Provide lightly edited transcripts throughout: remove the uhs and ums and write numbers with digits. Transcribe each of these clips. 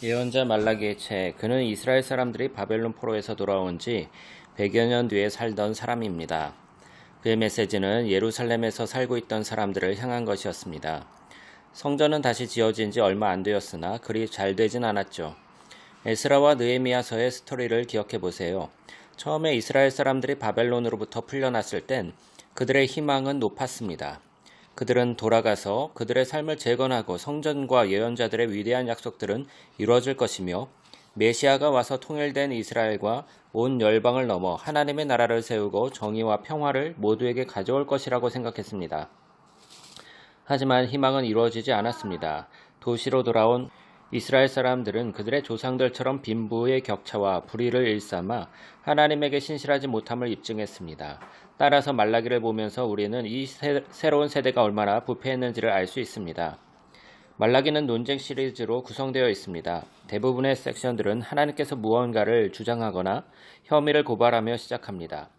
예언자 말라기의 책, 그는 이스라엘 사람들이 바벨론 포로에서 돌아온 지 100여 년 뒤에 살던 사람입니다. 그의 메시지는 예루살렘에서 살고 있던 사람들을 향한 것이었습니다. 성전은 다시 지어진 지 얼마 안 되었으나 그리 잘 되진 않았죠. 에스라와 느헤미야서의 스토리를 기억해 보세요. 처음에 이스라엘 사람들이 바벨론으로부터 풀려났을 땐 그들의 희망은 높았습니다. 그들은 돌아가서 그들의 삶을 재건하고 성전과 예언자들의 위대한 약속들은 이루어질 것이며 메시아가 와서 통일된 이스라엘과 온 열방을 넘어 하나님의 나라를 세우고 정의와 평화를 모두에게 가져올 것이라고 생각했습니다. 하지만 희망은 이루어지지 않았습니다. 도시로 돌아온 이스라엘 사람들은 그들의 조상들처럼 빈부의 격차와 불의를 일삼아 하나님에게 신실하지 못함을 입증했습니다. 따라서 말라기를 보면서 우리는 이 새로운 세대가 얼마나 부패했는지를 알 수 있습니다. 말라기는 논쟁 시리즈로 구성되어 있습니다. 대부분의 섹션들은 하나님께서 무언가를 주장하거나 혐의를 고발하며 시작합니다.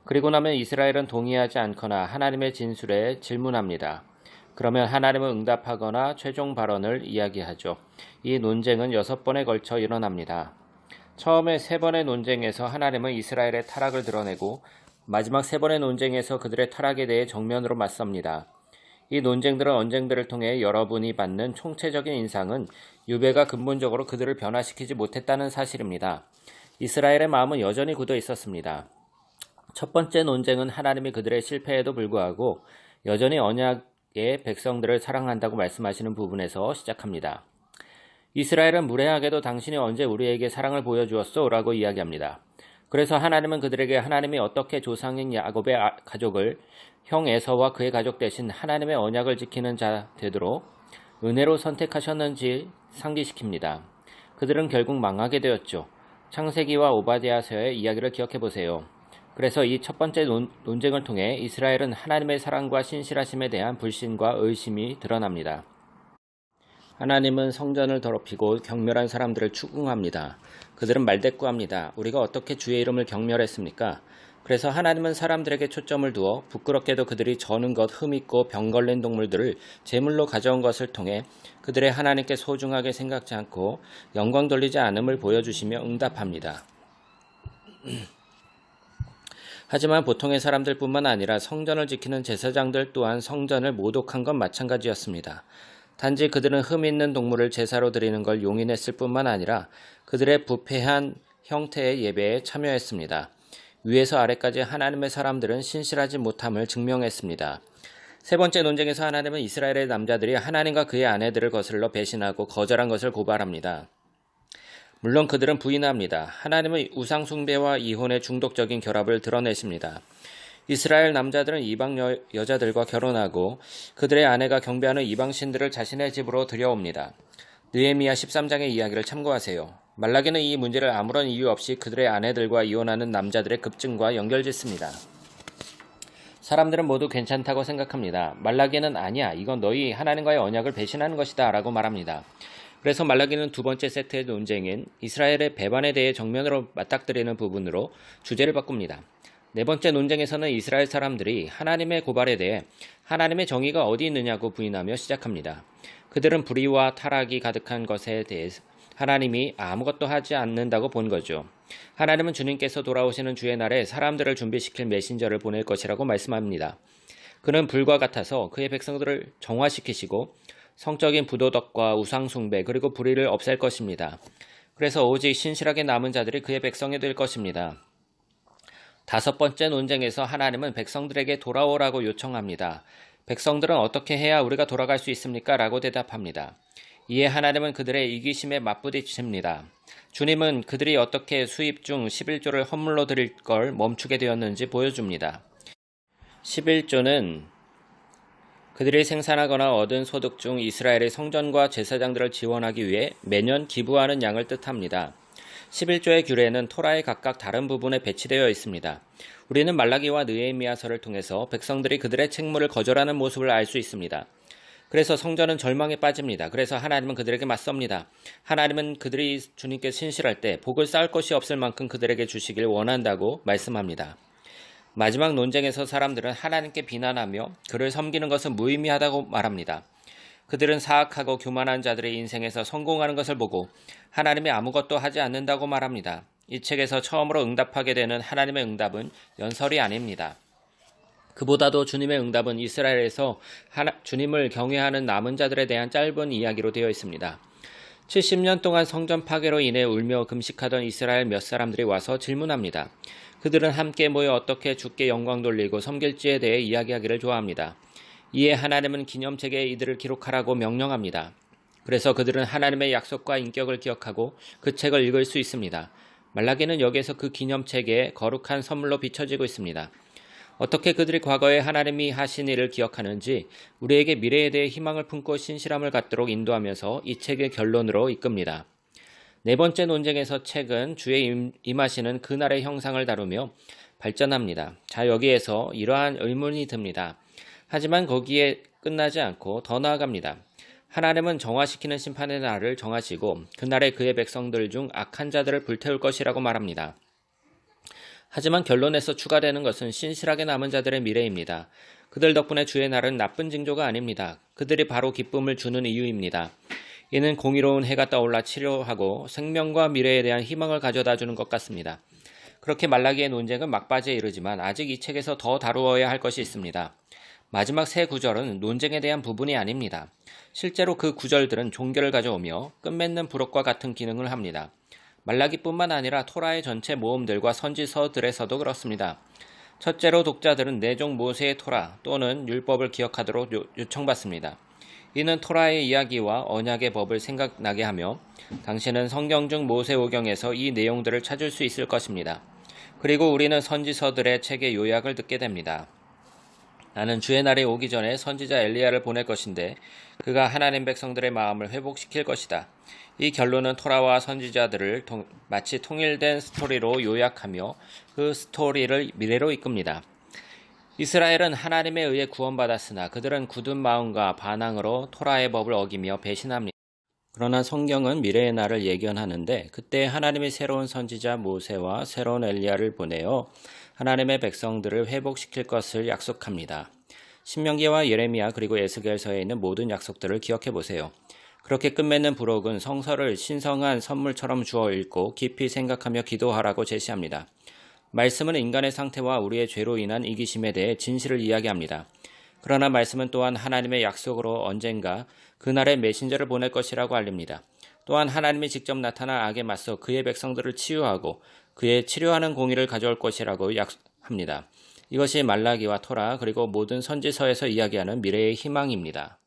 그리고 나면 이스라엘은 동의하지 않거나 하나님의 진술에 질문합니다. 그러면 하나님은 응답하거나 최종 발언을 이야기하죠. 이 논쟁은 6번에 걸쳐 일어납니다. 처음에 3번의 논쟁에서 하나님은 이스라엘의 타락을 드러내고 마지막 3번의 논쟁에서 그들의 타락에 대해 정면으로 맞섭니다. 이 논쟁들은 언쟁들을 통해 여러분이 받는 총체적인 인상은 유배가 근본적으로 그들을 변화시키지 못했다는 사실입니다. 이스라엘의 마음은 여전히 굳어 있었습니다. 첫 번째 논쟁은 하나님이 그들의 실패에도 불구하고 여전히 언약의 백성들을 사랑한다고 말씀하시는 부분에서 시작합니다. 이스라엘은 무례하게도 당신이 언제 우리에게 사랑을 보여주었소? 라고 이야기합니다. 그래서 하나님은 그들에게 하나님이 어떻게 조상인 야곱의 가족을 형 에서와 그의 가족 대신 하나님의 언약을 지키는 자 되도록 은혜로 선택하셨는지 상기시킵니다. 그들은 결국 망하게 되었죠. 창세기와 오바댜서의 이야기를 기억해 보세요. 그래서 이 첫 번째 논쟁을 통해 이스라엘은 하나님의 사랑과 신실하심에 대한 불신과 의심이 드러납니다. 하나님은 성전을 더럽히고 경멸한 사람들을 추궁합니다. 그들은 말대꾸합니다. 우리가 어떻게 주의 이름을 경멸했습니까? 그래서 하나님은 사람들에게 초점을 두어 부끄럽게도 그들이 저는 것, 흠있고 병 걸린 동물들을 제물로 가져온 것을 통해 그들의 하나님께 소중하게 생각지 않고 영광 돌리지 않음을 보여주시며 응답합니다. 하지만 보통의 사람들뿐만 아니라 성전을 지키는 제사장들 또한 성전을 모독한 건 마찬가지였습니다. 단지 그들은 흠 있는 동물을 제사로 드리는 걸 용인했을 뿐만 아니라 그들의 부패한 형태의 예배에 참여했습니다. 위에서 아래까지 하나님의 사람들은 신실하지 못함을 증명했습니다. 세 번째 논쟁에서 하나님은 이스라엘의 남자들이 하나님과 그의 아내들을 거슬러 배신하고 거절한 것을 고발합니다. 물론 그들은 부인합니다. 하나님은 우상 숭배와 이혼의 중독적인 결합을 드러내십니다. 이스라엘 남자들은 이방 여자들과 결혼하고 그들의 아내가 경배하는 이방신들을 자신의 집으로 들여옵니다. 느헤미야 13장의 이야기를 참고하세요. 말라기는 이 문제를 아무런 이유 없이 그들의 아내들과 이혼하는 남자들의 급증과 연결짓습니다. 사람들은 모두 괜찮다고 생각합니다. 말라기는 아니야, 이건 너희 하나님과의 언약을 배신하는 것이다 라고 말합니다. 그래서 말라기는 두 번째 세트의 논쟁인 이스라엘의 배반에 대해 정면으로 맞닥뜨리는 부분으로 주제를 바꿉니다. 네 번째 논쟁에서는 이스라엘 사람들이 하나님의 고발에 대해 하나님의 정의가 어디 있느냐고 부인하며 시작합니다. 그들은 불의와 타락이 가득한 것에 대해 하나님이 아무것도 하지 않는다고 본 거죠. 하나님은 주님께서 돌아오시는 주의 날에 사람들을 준비시킬 메신저를 보낼 것이라고 말씀합니다. 그는 불과 같아서 그의 백성들을 정화시키시고 성적인 부도덕과 우상숭배 그리고 불의를 없앨 것입니다. 그래서 오직 신실하게 남은 자들이 그의 백성이 될 것입니다. 다섯 번째 논쟁에서 하나님은 백성들에게 돌아오라고 요청합니다. 백성들은 어떻게 해야 우리가 돌아갈 수 있습니까? 라고 대답합니다. 이에 하나님은 그들의 이기심에 맞부딪힙니다. 주님은 그들이 어떻게 수입 중 11조를 헌물로 드릴 걸 멈추게 되었는지 보여줍니다. 11조는 그들이 생산하거나 얻은 소득 중 이스라엘의 성전과 제사장들을 지원하기 위해 매년 기부하는 양을 뜻합니다. 11조의 규례는 토라의 각각 다른 부분에 배치되어 있습니다. 우리는 말라기와 느헤미야서를 통해서 백성들이 그들의 책무를 거절하는 모습을 알 수 있습니다. 그래서 성전은 절망에 빠집니다. 그래서 하나님은 그들에게 맞섭니다. 하나님은 그들이 주님께 신실할 때 복을 쌓을 것이 없을 만큼 그들에게 주시길 원한다고 말씀합니다. 마지막 논쟁에서 사람들은 하나님께 비난하며 그를 섬기는 것은 무의미하다고 말합니다. 그들은 사악하고 교만한 자들의 인생에서 성공하는 것을 보고 하나님이 아무것도 하지 않는다고 말합니다. 이 책에서 처음으로 응답하게 되는 하나님의 응답은 연설이 아닙니다. 그보다도 주님의 응답은 이스라엘에서 주님을 경외하는 남은 자들에 대한 짧은 이야기로 되어 있습니다. 70년 동안 성전 파괴로 인해 울며 금식하던 이스라엘 몇 사람들이 와서 질문합니다. 그들은 함께 모여 어떻게 주께 영광 돌리고 섬길지에 대해 이야기하기를 좋아합니다. 이에 하나님은 기념책에 이들을 기록하라고 명령합니다. 그래서 그들은 하나님의 약속과 인격을 기억하고 그 책을 읽을 수 있습니다. 말라기는 여기에서 그 기념책에 거룩한 선물로 비춰지고 있습니다. 어떻게 그들이 과거에 하나님이 하신 일을 기억하는지 우리에게 미래에 대해 희망을 품고 신실함을 갖도록 인도하면서 이 책의 결론으로 이끕니다. 네 번째 논쟁에서 책은 주의 임하시는 그날의 형상을 다루며 발전합니다. 자, 여기에서 이러한 의문이 듭니다. 하지만 거기에 끝나지 않고 더 나아갑니다. 하나님은 정화시키는 심판의 날을 정하시고 그날에 그의 백성들 중 악한 자들을 불태울 것이라고 말합니다. 하지만 결론에서 추가되는 것은 신실하게 남은 자들의 미래입니다. 그들 덕분에 주의 날은 나쁜 징조가 아닙니다. 그들이 바로 기쁨을 주는 이유입니다. 이는 공의로운 해가 떠올라 치료하고 생명과 미래에 대한 희망을 가져다 주는 것 같습니다. 그렇게 말라기의 논쟁은 막바지에 이르지만 아직 이 책에서 더 다루어야 할 것이 있습니다. 마지막 세 구절은 논쟁에 대한 부분이 아닙니다. 실제로 그 구절들은 종교를 가져오며 끝맺는 부록과 같은 기능을 합니다. 말라기뿐만 아니라 토라의 전체 모험들과 선지서들에서도 그렇습니다. 첫째로 독자들은 내종 모세의 토라 또는 율법을 기억하도록 요청받습니다. 이는 토라의 이야기와 언약의 법을 생각나게 하며 당신은 성경 중 모세오경에서 이 내용들을 찾을 수 있을 것입니다. 그리고 우리는 선지서들의 책의 요약을 듣게 됩니다. 나는 주의 날이 오기 전에 선지자 엘리야를 보낼 것인데 그가 하나님 백성들의 마음을 회복시킬 것이다. 이 결론은 토라와 선지자들을 마치 통일된 스토리로 요약하며 그 스토리를 미래로 이끕니다. 이스라엘은 하나님에 의해 구원받았으나 그들은 굳은 마음과 반항으로 토라의 법을 어기며 배신합니다. 그러나 성경은 미래의 날을 예견하는데 그때 하나님이 새로운 선지자 모세와 새로운 엘리야를 보내어 하나님의 백성들을 회복시킬 것을 약속합니다. 신명기와 예레미야 그리고 에스겔서에 있는 모든 약속들을 기억해 보세요. 그렇게 끝맺는 부록은 성서를 신성한 선물처럼 주어 읽고 깊이 생각하며 기도하라고 제시합니다. 말씀은 인간의 상태와 우리의 죄로 인한 이기심에 대해 진실을 이야기합니다. 그러나 말씀은 또한 하나님의 약속으로 언젠가 그날의 메신저를 보낼 것이라고 알립니다. 또한 하나님이 직접 나타나 악에 맞서 그의 백성들을 치유하고 그의 치료하는 공의를 가져올 것이라고 약속합니다. 이것이 말라기와 토라 그리고 모든 선지서에서 이야기하는 미래의 희망입니다.